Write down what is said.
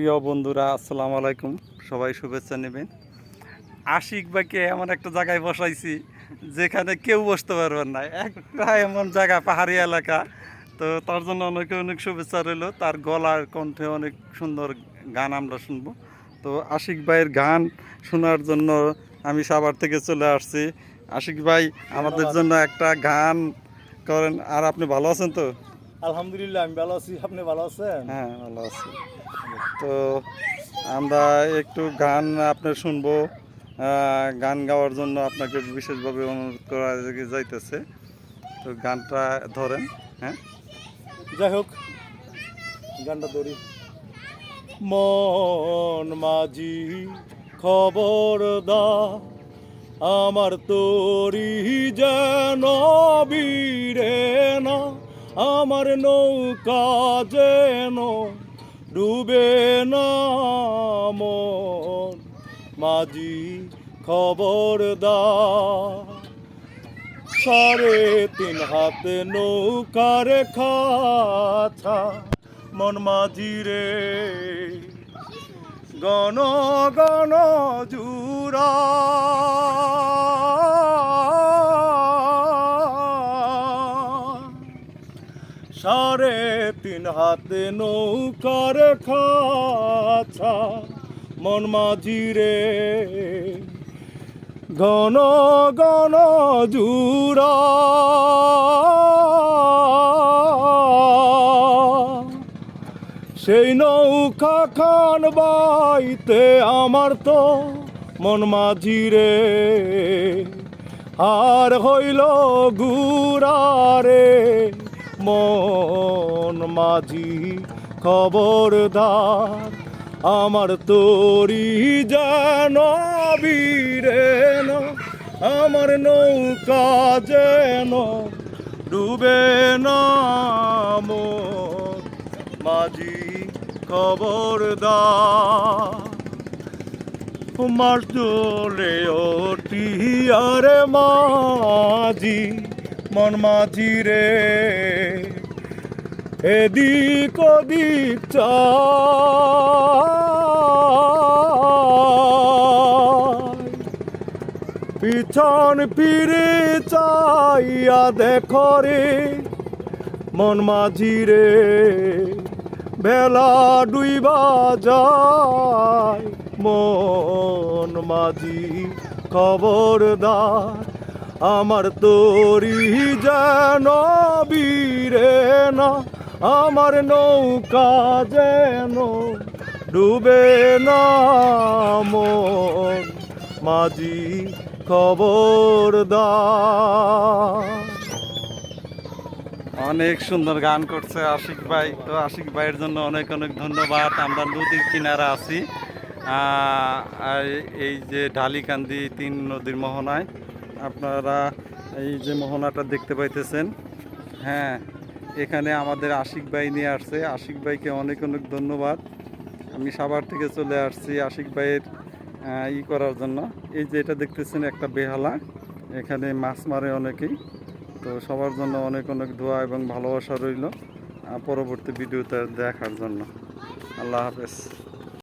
প্রিয় বন্ধুরা, আসসালামু আলাইকুম। সবাই শুভেচ্ছা নেবেন। আশিক ভাইকে এমন একটা জায়গায় বসাইছি যেখানে কেউ বসতে পারবেন না। একটা এমন জায়গা, পাহাড়ি এলাকা। তো তার জন্য অনেক অনেক শুভেচ্ছা রইল। তার গলার কণ্ঠে অনেক সুন্দর গান আমরা শুনবো। তো আশিক ভাইয়ের গান শোনার জন্য আমি সাভার থেকে চলে আসছি। আশিক ভাই, আমাদের জন্য একটা গান করেন। আর আপনি ভালো আছেন তো? আলহামদুলিল্লাহ, আমি ভালো আছি। আপনি ভালো আছেন? হ্যাঁ, ভালো আছি। তো আমরা একটু গান আপনার শুনবো। গান গাওয়ার জন্য আপনাকে বিশেষভাবে অনুরোধ করা যাইতেছে। তো গানটা ধরেন। হ্যাঁ, যাই হোক, গানটা ধরি। মন মাঝি খবর দা, আমার তোরি যেন বীরে না, আমার নৌকা যেন ডুবে না। মন মাঝি খবর দা, 3.5 হাতে নৌকার খাছা, মন মাঝি রে গণ গণ জুরা। সাড়ে 3 হাতে নৌকার খাছা, মন মাঝি রে ঘন ঘন জুরা। সেই নৌকা খান বাইতে আমার তো মন মাঝি রে আর হইল গুড়ারে। মন মাঝি খবরদার, আমার তোরি যেন বীরে না, আমার নৌকা যেন ডুবে না। মন মাঝি খবরদার, মাছ চলে ওটি আরে মাঝি, মন মাঝি রে এদিক ওদিক চাই, পিছন ফিরে চাইয়া দেখো রে মন মাঝি রে বেলা ডুইবা যায়। মন মাঝি খবরদার, আমার তোরি যেন বীরে না, আমার নৌকা যেন ডুবে না। মন মাঝি খবরদার। অনেক সুন্দর গান করছে আশিক ভাই। তো আশিক ভাইয়ের জন্য অনেক অনেক ধন্যবাদ। আমরা নদীর কিনারা আছি, এই যে ঢালিকান্দি 3 নদীর মোহনায়। আপনারা এই যে মোহনাটা দেখতে পাইতেছেন। হ্যাঁ, এখানে আমাদের আশিক ভাই নিয়ে আসছে। আশিক ভাইকে অনেক অনেক ধন্যবাদ। আমি সাভার থেকে চলে আসছি আশিক ভাইয়ের করার জন্য। এই যে এটা দেখতেছেন একটা বেহালা, এখানে মাছ মারে অনেকেই। তো সবার জন্য অনেক অনেক দোয়া এবং ভালোবাসা রইল পরবর্তী ভিডিওতে দেখার জন্য। আল্লাহ হাফেজ।